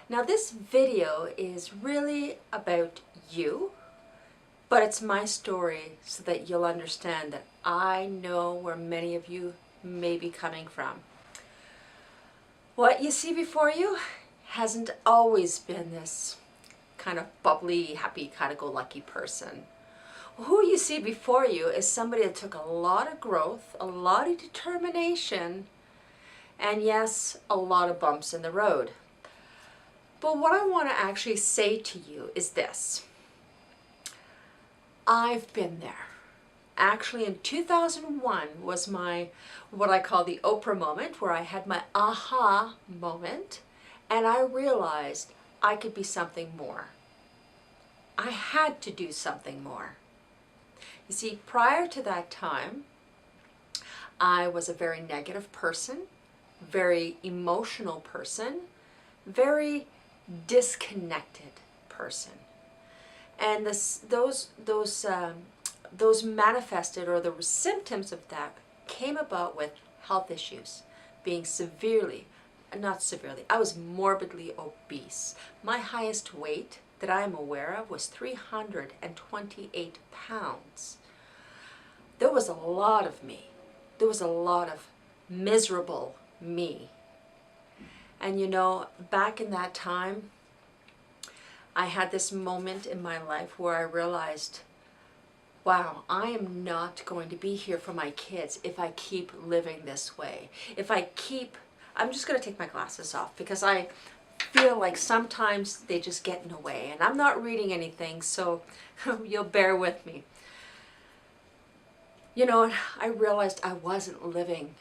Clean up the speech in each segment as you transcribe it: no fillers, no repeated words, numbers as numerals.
Now this video is really about you, but it's my story so that you'll understand that I know where many of you may be coming from. What you see before you hasn't always been this kind of bubbly, happy, kind of go lucky person. Who you see before you is somebody that took a lot of growth, a lot of determination, and yes, a lot of bumps in the road. But what I want to actually say to you is this. I've been there. Actually, in 2001 was my, what I call the Oprah moment, where I had my aha moment, and I realized I could be something more. I had to do something more. You see, prior to that time, I was a very negative person, very emotional person, very disconnected person. And those manifested, or the symptoms of that came about with health issues, being I was morbidly obese. My highest weight that I'm aware of was 328 pounds. There was a lot of me. There was a lot of miserable me. And you know, back in that time, I had this moment in my life where I realized, wow, I am not going to be here for my kids if I keep living this way. I'm just going to take my glasses off because I feel like sometimes they just get in the way. And I'm not reading anything, so you'll bear with me. You know, I realized I wasn't living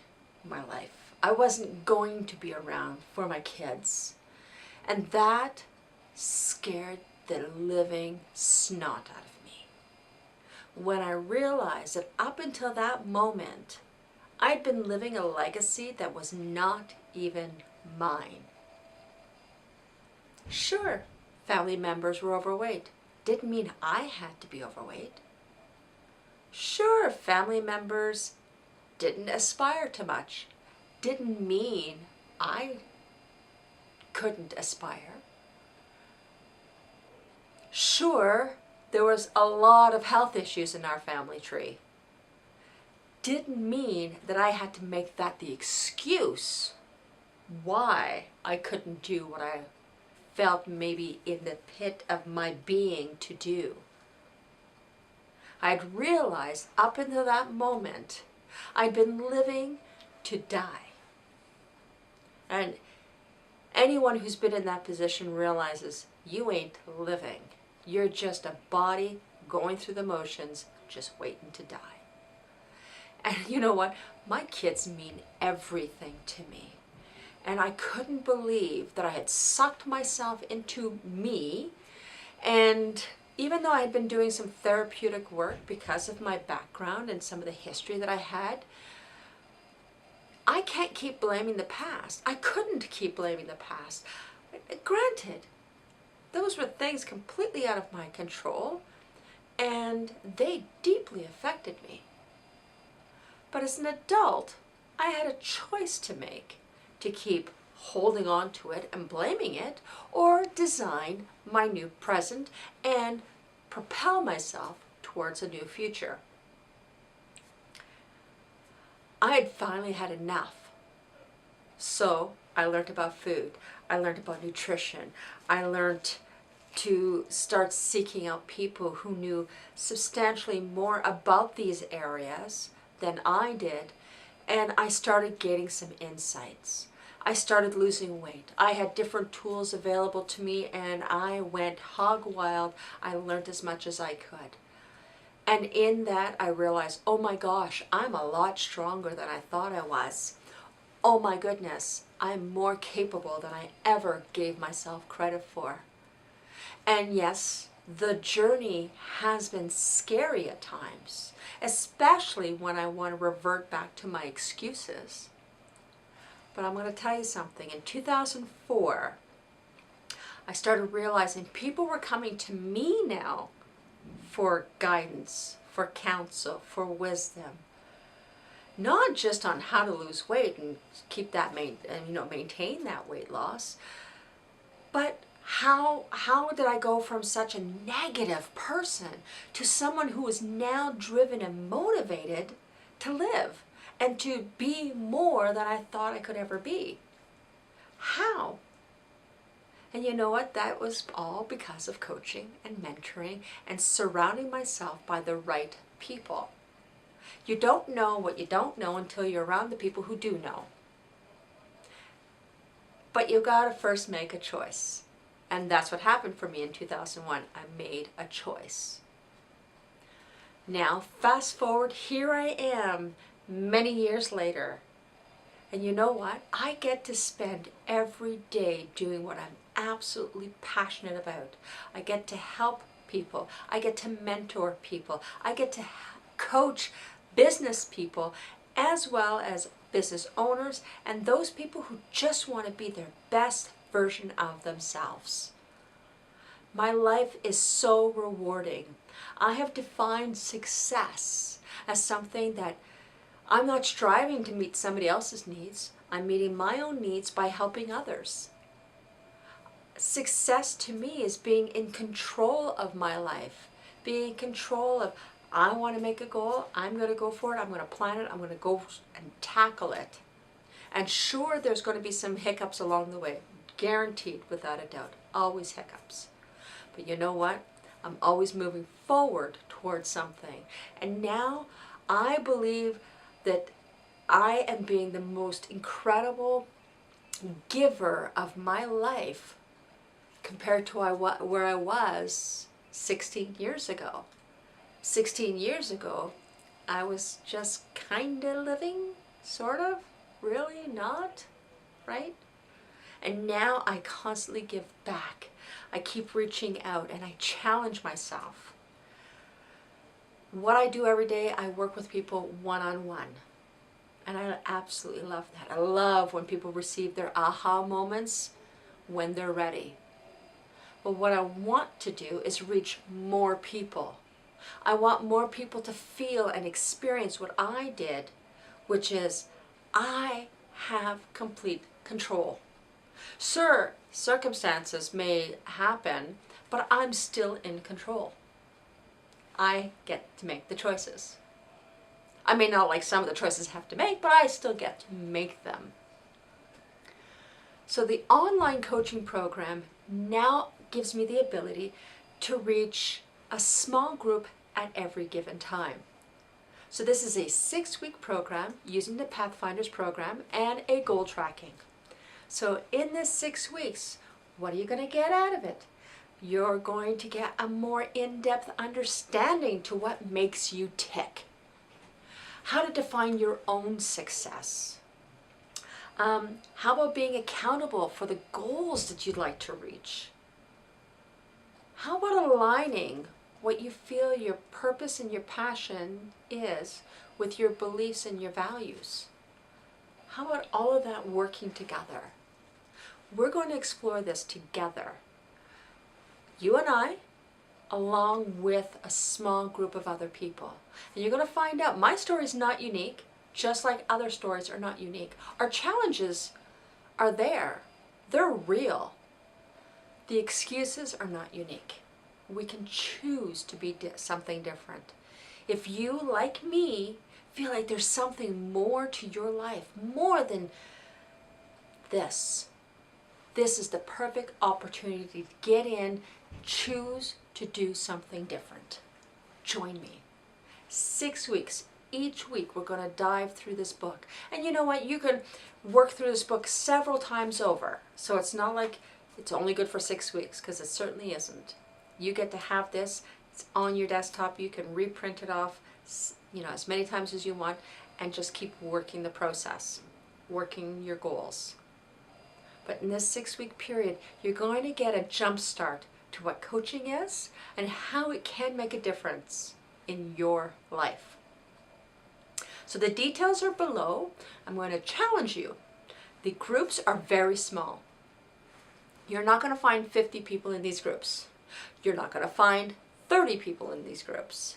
my life. I wasn't going to be around for my kids. And that scared the living snot out of me. When I realized that up until that moment, I'd been living a legacy that was not even mine. Sure, family members were overweight. Didn't mean I had to be overweight. Sure, family members didn't aspire to much. Didn't mean I couldn't aspire. Sure, there was a lot of health issues in our family tree. Didn't mean that I had to make that the excuse why I couldn't do what I felt maybe in the pit of my being to do. I'd realized up until that moment, I'd been living to die. And anyone who's been in that position realizes you ain't living. You're just a body going through the motions, just waiting to die. And you know what? My kids mean everything to me. And I couldn't believe that I had sucked myself into me. And even though I had been doing some therapeutic work because of my background and some of the history that I had, I can't keep blaming the past. I couldn't keep blaming the past. Granted, those were things completely out of my control, and they deeply affected me. But as an adult, I had a choice to make, to keep holding on to it and blaming it, or design my new present and propel myself towards a new future. I had finally had enough. So I learned about food. I learned about nutrition. I learned to start seeking out people who knew substantially more about these areas than I did. And I started getting some insights. I started losing weight. I had different tools available to me, and I went hog wild. I learned as much as I could. And in that, I realized, oh my gosh, I'm a lot stronger than I thought I was. Oh my goodness, I'm more capable than I ever gave myself credit for. And yes, the journey has been scary at times, especially when I want to revert back to my excuses. But I'm going to tell you something. In 2004, I started realizing people were coming to me now for guidance, for counsel, for wisdom. Not just on how to lose weight and keep that maintain that weight loss, But how did I go from such a negative person to someone who is now driven and motivated to live and to be more than I thought I could ever be? How? And you know what? That was all because of coaching and mentoring and surrounding myself by the right people. You don't know what you don't know until you're around the people who do know. But you gotta first make a choice. And that's what happened for me in 2001. I made a choice. Now, fast forward, here I am many years later. And you know what? I get to spend every day doing what I'm absolutely passionate about. I get to help people. I get to mentor people. I get to coach business people as well as business owners and those people who just want to be their best version of themselves. My life is so rewarding. I have defined success as something that I'm not striving to meet somebody else's needs. I'm meeting my own needs by helping others. Success to me is being in control of my life, being in control of, I want to make a goal, I'm going to go for it, I'm going to plan it, I'm going to go and tackle it. And sure, there's going to be some hiccups along the way, guaranteed without a doubt, always hiccups. But you know what? I'm always moving forward towards something. And now I believe that I am being the most incredible giver of my life compared to where I was 16 years ago. 16 years ago, I was just kind of living, sort of, really not, right? And now I constantly give back. I keep reaching out and I challenge myself. What I do every day, I work with people one-on-one. And I absolutely love that. I love when people receive their aha moments when they're ready. But what I want to do is reach more people. I want more people to feel and experience what I did, which is I have complete control. Sure, circumstances may happen, but I'm still in control. I get to make the choices. I may not like some of the choices I have to make, but I still get to make them. So the online coaching program now gives me the ability to reach a small group at every given time. So this is a 6-week program using the Pathfinders program and a goal tracking. So in this 6 weeks, what are you going to get out of it? You're going to get a more in-depth understanding to what makes you tick. How to define your own success. How about being accountable for the goals that you'd like to reach? How about aligning what you feel your purpose and your passion is with your beliefs and your values? How about all of that working together? We're going to explore this together. You and I, along with a small group of other people. And you're going to find out my story is not unique, just like other stories are not unique. Our challenges are there. They're real. The excuses are not unique. We can choose to be something different. If you, like me, feel like there's something more to your life, more than this is the perfect opportunity to get in, choose to do something different. Join me. 6 weeks. Each week we're going to dive through this book. And you know what? You can work through this book several times over. So it's not like it's only good for 6 weeks, because it certainly isn't. You get to have this. It's on your desktop. You can reprint it off, as many times as you want, and just keep working the process, working your goals. But in this 6-week period, you're going to get a jump start to what coaching is and how it can make a difference in your life. So the details are below. I'm going to challenge you. The groups are very small. You're not going to find 50 people in these groups. You're not going to find 30 people in these groups.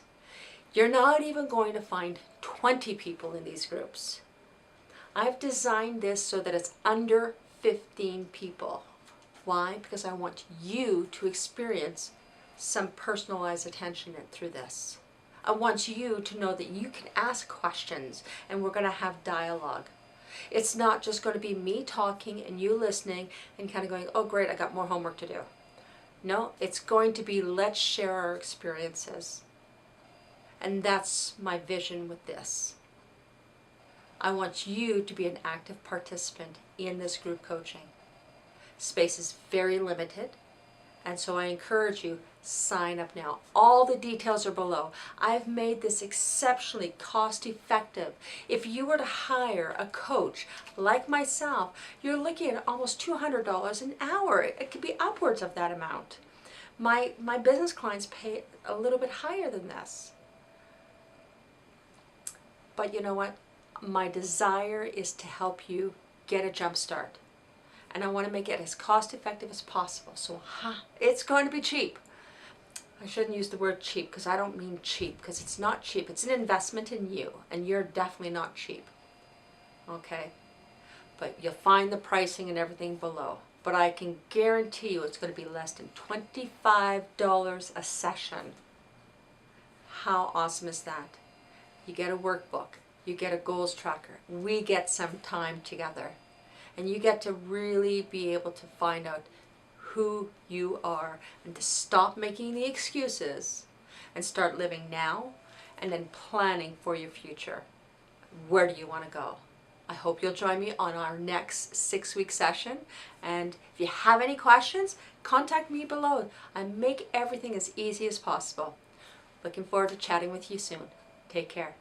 You're not even going to find 20 people in these groups. I've designed this so that it's under 15 people. Why? Because I want you to experience some personalized attention through this. I want you to know that you can ask questions and we're going to have dialogue. It's not just going to be me talking and you listening and kind of going, oh great, I got more homework to do. No, it's going to be let's share our experiences. And that's my vision with this. I want you to be an active participant in this group coaching. Space is very limited, and so I encourage you, sign up now. All the details are below. I've made this exceptionally cost effective. If you were to hire a coach like myself, you're looking at almost $200 an hour. It could be upwards of that amount. My business clients pay a little bit higher than this. But you know what? My desire is to help you get a jump start. And I want to make it as cost effective as possible. So it's going to be cheap. I shouldn't use the word cheap because I don't mean cheap, because it's not cheap. It's an investment in you, and you're definitely not cheap. Okay? But you'll find the pricing and everything below. But I can guarantee you it's going to be less than $25 a session. How awesome is that? You get a workbook. You get a goals tracker. We get some time together. And you get to really be able to find out who you are and to stop making the excuses and start living now and then planning for your future. Where do you want to go? I hope you'll join me on our next 6-week session. And if you have any questions, contact me below. I make everything as easy as possible. Looking forward to chatting with you soon. Take care.